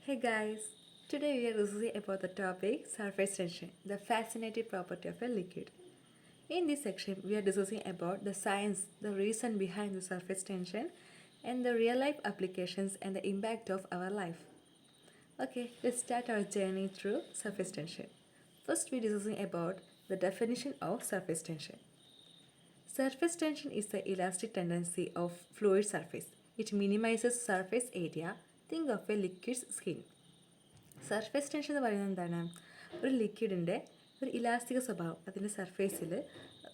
Hey guys, today we are discussing about the topic surface tension, the fascinating property of a liquid. In this section, we are discussing about the science, the reason behind the surface tension, and the real life applications and the impact of our life. Okay, let's start our journey through surface tension. First, we are discussing about the definition of surface tension. Surface tension is the elastic tendency of fluid surface. It minimizes surface area. Think of a liquid's skin. Surface tension എന്ന് പറയുന്നത് എന്താണ്? ഒരു ലിക്വിഡിൻ്റെ ഒരു ഇലാസ്തിക സ്വഭാവം അതിൻ്റെ സർഫേസിൽ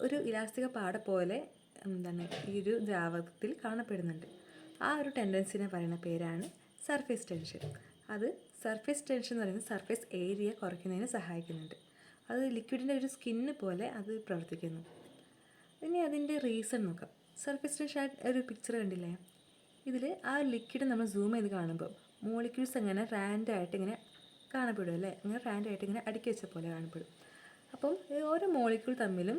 ഒരു ഇലാസ്തിക പാട പോലെ ഈ ഒരു ദ്രാവകത്തിൽ കാണപ്പെടുന്നുണ്ട്. ആ ഒരു ടെൻഡൻസിനെ പറയുന്ന പേരാണ് സർഫേസ് ടെൻഷൻ. അത് സർഫേസ് ടെൻഷൻ എന്ന് പറയുന്നത് സർഫേസ് ഏരിയ കുറയ്ക്കുന്നതിന് സഹായിക്കുന്നുണ്ട്. അത് ലിക്വിഡിൻ്റെ ഒരു സ്കിന്ന് പോലെ അത് പ്രവർത്തിക്കുന്നു. ഇനി അതിൻ്റെ റീസൺ നോക്കാം. സർഫേസ് ടെൻഷൻ ഒരു പിക്ചർ കണ്ടില്ലേ? ഇതിൽ ആ ലിക്വിഡ് നമ്മൾ സൂം ചെയ്ത് കാണുമ്പോൾ മോളിക്യൂൾസ് അങ്ങനെ റാൻഡായിട്ട് ഇങ്ങനെ കാണപ്പെടും അല്ലേ? ഇങ്ങനെ റാൻഡായിട്ട് ഇങ്ങനെ അടുക്കി വെച്ച പോലെ കാണപ്പെടും. അപ്പം ഓരോ മോളിക്യൂൾ തമ്മിലും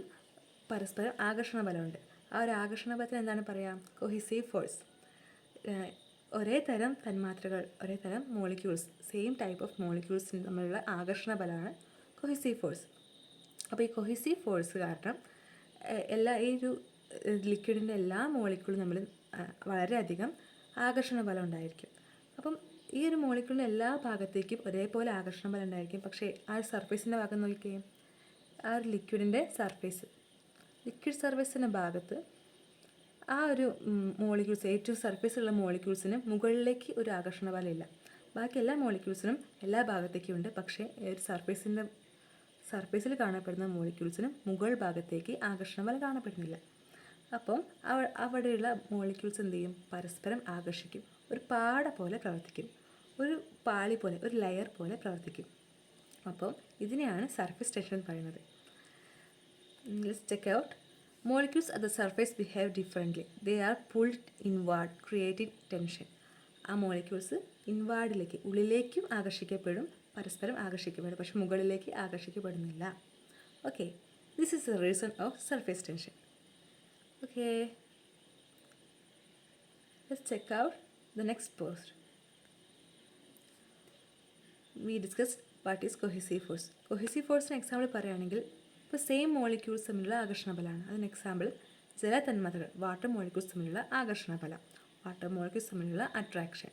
പരസ്പരം ആകർഷണ ബലമുണ്ട്. ആ ഒരു ആകർഷണ ബലത്തിന് എന്താണ് പറയുക? Cohesive force. ഒരേ തരം തന്മാത്രകൾ, ഒരേ തരം മോളിക്യൂൾസ്, സെയിം ടൈപ്പ് ഓഫ് മോളിക്യൂൾസിന് തമ്മിലുള്ള ആകർഷണ ബലമാണ് കൊഹിസീവ് ഫോഴ്സ്. അപ്പോൾ ഈ കൊഹിസീവ് ഫോഴ്സ് കാരണം ഈ ഒരു ലിക്വിഡിൻ്റെ എല്ലാ മോളിക്യൂളും തമ്മിൽ വളരെയധികം ആകർഷണ ബലം ഉണ്ടായിരിക്കും. അപ്പം ഈ ഒരു മോളിക്യൂളിൻ്റെ എല്ലാ ഭാഗത്തേക്കും ഒരേപോലെ ആകർഷണ ബലം ഉണ്ടായിരിക്കും. പക്ഷേ ആ ഒരു സർഫേസിൻ്റെ ഭാഗം നോക്കിയേ, ആ ഒരു ലിക്വിഡിൻ്റെ ലിക്വിഡ് സർഫേസിൻ്റെ ഭാഗത്ത് ആ ഒരു മോളിക്യൂൾസ്, ഏറ്റവും സർഫേസിലുള്ള മോളിക്യൂൾസിന് മുകളിലേക്ക് ഒരു ആകർഷണ ബലം ഇല്ല. ബാക്കി എല്ലാ മോളിക്യൂൾസിനും എല്ലാ ഭാഗത്തേക്കും ഉണ്ട്. പക്ഷേ ഒരു സർഫേസിൽ കാണപ്പെടുന്ന മോളിക്യൂൾസിനും മുകൾ ഭാഗത്തേക്ക് ആകർഷണ ബലം കാണപ്പെടുന്നില്ല. അപ്പം അവിടെയുള്ള മോളിക്യൂൾസ് എന്ത് ചെയ്യും? പരസ്പരം ആകർഷിക്കും. ഒരു പാട പോലെ പ്രവർത്തിക്കും, ഒരു പാളി പോലെ, ഒരു ലെയർ പോലെ പ്രവർത്തിക്കും. അപ്പം ഇതിനെയാണ് സർഫേസ് ടെൻഷൻ എന്ന് പറയുന്നത്. Let's check out. Molecules at the surface behave differently. They are pulled inward creating tension. ആ മോളിക്യൂൾസ് ഇൻവാർഡിലേക്ക്, ഉള്ളിലേക്കും ആകർഷിക്കപ്പെടും, പരസ്പരം ആകർഷിക്കപ്പെടും, പക്ഷെ മുകളിലേക്ക് ആകർഷിക്കപ്പെടുന്നില്ല. Okay, this is the reason of surface tension. Okay, let's check out the next post. We discussed what is cohesive force. Cohesive force example പറയുകയാണെങ്കിൽ ഇപ്പോൾ സെയിം മോളിക്യൂൾസ് തമ്മിലുള്ള ആകർഷണ ബലമാണ്. അതിന് എക്സാമ്പിൾ ജലതന്മാത്രകൾ, വാട്ടർ മോളിക്യൂൾസ് തമ്മിലുള്ള ആകർഷണ ബലം, വാട്ടർ മോളിക്യൂൾസ് തമ്മിലുള്ള അട്രാക്ഷൻ.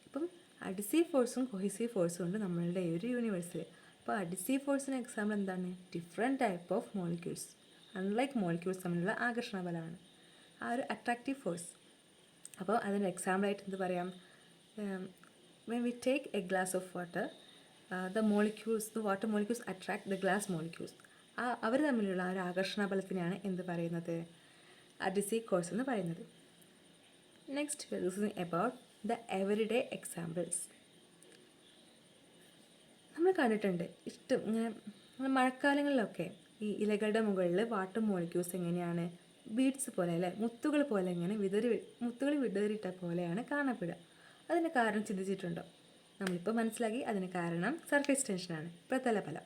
ഇപ്പം അഡിസീവ് ഫോഴ്സും കൊഹീസീവ് ഫോഴ്സും ഉണ്ട് നമ്മളുടെ ഒരു യൂണിവേഴ്സിൽ. അപ്പോൾ അഡിസീവ് ഫോഴ്സിന് എക്സാമ്പിൾ എന്താണ്? Different type of molecules, unlike molecules തമ്മിലുള്ള ആകർഷണ ബലമാണ് ആ ഒരു അട്രാക്റ്റീവ് ഫോഴ്സ്. അപ്പോൾ അതിൻ്റെ എക്സാമ്പിളായിട്ട് എന്ത് പറയാം? When we take a glass of water, the water molecules attract the glass molecules. അവർ തമ്മിലുള്ള ആ ഒരു ആകർഷണ ബലത്തിനാണ് എന്ത് പറയുന്നത്? അഡിസീവ് ഫോഴ്സ് എന്ന് പറയുന്നത്. Next we R discussing about the everyday examples. നമ്മൾ കണ്ടിട്ടുണ്ട് ഇങ്ങനെ മഴക്കാലങ്ങളിലൊക്കെ ഈ ഇലകളുടെ മുകളിൽ വാട്ടർ മോളിക്യൂൾസ് എങ്ങനെയാണ്? ബീഡ്സ് പോലെ അല്ലേ, മുത്തുകൾ പോലെ ഇങ്ങനെ മുത്തുകൾ വിടറിയിട്ട പോലെയാണ് കാണപ്പെടുക. അതിന് കാരണം ചിന്തിച്ചിട്ടുണ്ടോ? നമ്മളിപ്പോൾ മനസ്സിലാക്കി അതിന് കാരണം സർഫേസ് ടെൻഷനാണ്, പ്രതലബലം.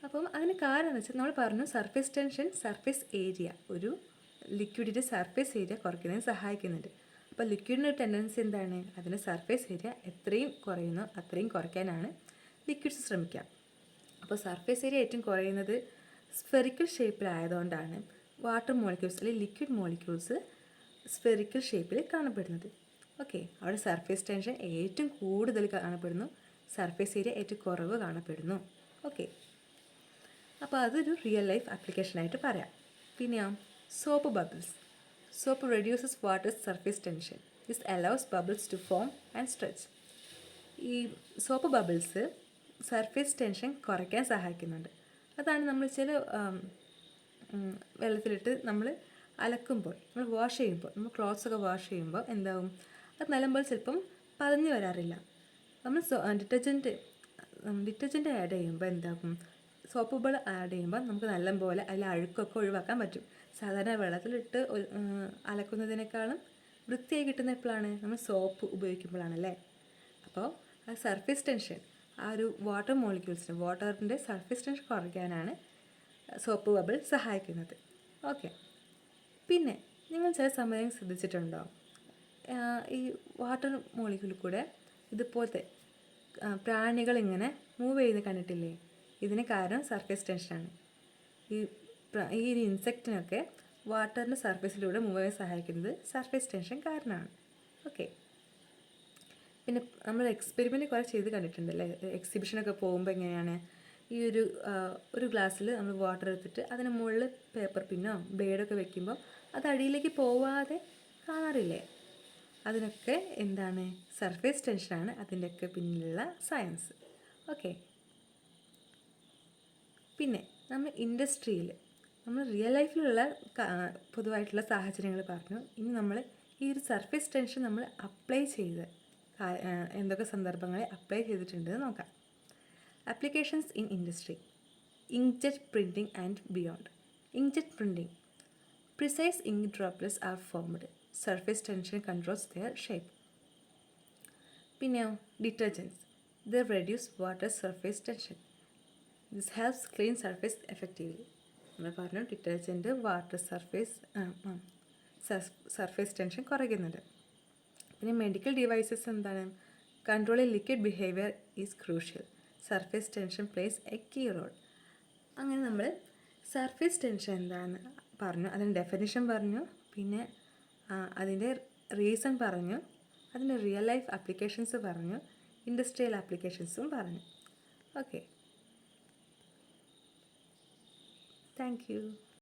അപ്പം അതിന് കാരണം എന്ന് വെച്ചാൽ നമ്മൾ പറഞ്ഞു സർഫേസ് ടെൻഷൻ സർഫേസ് ഏരിയ, ഒരു ലിക്വിഡിൻ്റെ സർഫേസ് ഏരിയ കുറയ്ക്കുന്നതിന് സഹായിക്കുന്നുണ്ട്. അപ്പോൾ ലിക്വിഡിൻ്റെ ഒരു ടെൻഡൻസി എന്താണ്? അതിൻ്റെ സർഫേസ് ഏരിയ എത്രയും കുറയുന്നോ അത്രയും കുറയ്ക്കാനാണ് ലിക്വിഡ്സ് ശ്രമിക്കുക. അപ്പോൾ സർഫേസ് ഏരിയ ഏറ്റവും കുറയുന്നത് സ്ഫെറിക്കൽ ഷേപ്പിലായതുകൊണ്ടാണ് വാട്ടർ മോളിക്യൂൾസ് അല്ലെങ്കിൽ ലിക്വിഡ് മോളിക്യൂൾസ് സ്ഫെറിക്കൽ ഷേപ്പിൽ കാണപ്പെടുന്നത്. ഓക്കെ, അവിടെ സർഫേസ് ടെൻഷൻ ഏറ്റവും കൂടുതൽ കാണപ്പെടുന്നു, സർഫേസ് ഏരിയ ഏറ്റവും കുറവ് കാണപ്പെടുന്നു. ഓക്കെ, അപ്പോൾ അതൊരു റിയൽ ലൈഫ് ആപ്ലിക്കേഷനായിട്ട് പറയാം. പിന്നെയോ soap bubbles. Soap reduces water surface tension. This allows bubbles to form and stretch. ഈ സോപ്പ് ബബിൾസ് സർഫേസ് ടെൻഷൻ കുറയ്ക്കാൻ സഹായിക്കുന്നുണ്ട്. അതാണ് നമ്മൾ ചില വെള്ളത്തിലിട്ട് നമ്മൾ അലക്കുമ്പോൾ, നമ്മൾ വാഷ് ചെയ്യുമ്പോൾ, നമ്മൾ ക്ലോത്ത്സൊക്കെ വാഷ് ചെയ്യുമ്പോൾ എന്താവും? അത് നല്ലപോലെ ചിലപ്പം പതഞ്ഞ് വരാറില്ല. നമ്മൾ ഡിറ്റർജൻറ്റ് ആഡ് ചെയ്യുമ്പോൾ എന്താകും? സോപ്പുകൾ ആഡ് ചെയ്യുമ്പോൾ നമുക്ക് നല്ലപോലെ അതിൽ അഴുക്കൊക്കെ ഒഴിവാക്കാൻ പറ്റും. സാധാരണ വെള്ളത്തിലിട്ട് അലക്കുന്നതിനേക്കാളും വൃത്തിയായി കിട്ടുന്ന എപ്പോഴാണ്? നമ്മൾ സോപ്പ് ഉപയോഗിക്കുമ്പോഴാണല്ലേ. അപ്പോൾ ആ സർഫേസ് ടെൻഷൻ, ആ ഒരു വാട്ടറിൻ്റെ സർഫേസ് ടെൻഷൻ കുറയ്ക്കാനാണ് സോപ്പ് ബബിൾ സഹായിക്കുന്നത്. ഓക്കെ, പിന്നെ നിങ്ങൾ ചില സമയം ശ്രദ്ധിച്ചിട്ടുണ്ടോ? ഈ വാട്ടർ മോളിക്യൂളിൽ കൂടെ ഇതുപോലത്തെ പ്രാണികൾ ഇങ്ങനെ മൂവ് ചെയ്ത് കണ്ടിട്ടില്ലേ? ഇതിന് കാരണം സർഫേസ് ടെൻഷനാണ്. ഈ ഒരു ഇൻസെക്റ്റിനൊക്കെ വാട്ടറിൻ്റെ സർഫേസിലൂടെ മൂവ് ചെയ്യാൻ സഹായിക്കുന്നത് സർഫേസ് ടെൻഷൻ കാരണമാണ്. ഓക്കെ. പിന്നെ നമ്മൾ എക്സ്പെരിമെൻറ്റ് കുറേ ചെയ്ത് കണ്ടിട്ടുണ്ടല്ലേ? എക്സിബിഷനൊക്കെ പോകുമ്പോൾ എങ്ങനെയാണ് ഒരു ഗ്ലാസ്സിൽ നമ്മൾ വാട്ടർ എടുത്തിട്ട് അതിന് മുകളിൽ പേപ്പർ പിന്നോ ബ്ലേഡൊക്കെ വെക്കുമ്പോൾ അത് അടിയിലേക്ക് പോവാതെ കാണാറില്ലേ? അതിനൊക്കെ എന്താണ്? സർഫേസ് ടെൻഷനാണ് അതിൻ്റെയൊക്കെ പിന്നിലുള്ള സയൻസ്. ഓക്കെ. പിന്നെ നമ്മൾ ഇൻഡസ്ട്രിയിൽ നമ്മൾ റിയൽ ലൈഫിലുള്ള പൊതുവായിട്ടുള്ള സാഹചര്യങ്ങൾ പറഞ്ഞു. ഇനി നമ്മൾ ഈ ഒരു സർഫേസ് ടെൻഷൻ നമ്മൾ അപ്ലൈ ചെയ്ത് എന്തൊക്കെ സന്ദർഭങ്ങളിൽ അപ്ലൈ ചെയ്തിട്ടുണ്ടെന്ന് നോക്കാം. Applications in industry: inkjet printing and beyond. Inkjet printing: precise ink droplets are formed. Surface tension controls their shape. പിന്നെയോ ഡിറ്റർജൻറ്റ്സ്: they reduce water surface tension. This helps clean surface effectively. നമ്മൾ പറഞ്ഞു detergent water surface tension കുറയ്ക്കുന്നുണ്ട്. പിന്നെ medical devices എന്താണ്? Controlling liquid behaviour is crucial. Surface tension plays a key role. അങ്ങനെ നമ്മൾ surface tension എന്താണെന്ന് പറഞ്ഞു, അതിൻ്റെ ഡെഫിനിഷൻ പറഞ്ഞു, പിന്നെ അതിൻ്റെ റീസൺ പറഞ്ഞു, അതിൻ്റെ റിയൽ ലൈഫ് ആപ്ലിക്കേഷൻസ് പറഞ്ഞു, ഇൻഡസ്ട്രിയൽ ആപ്ലിക്കേഷൻസും പറഞ്ഞു. Okay, thank you.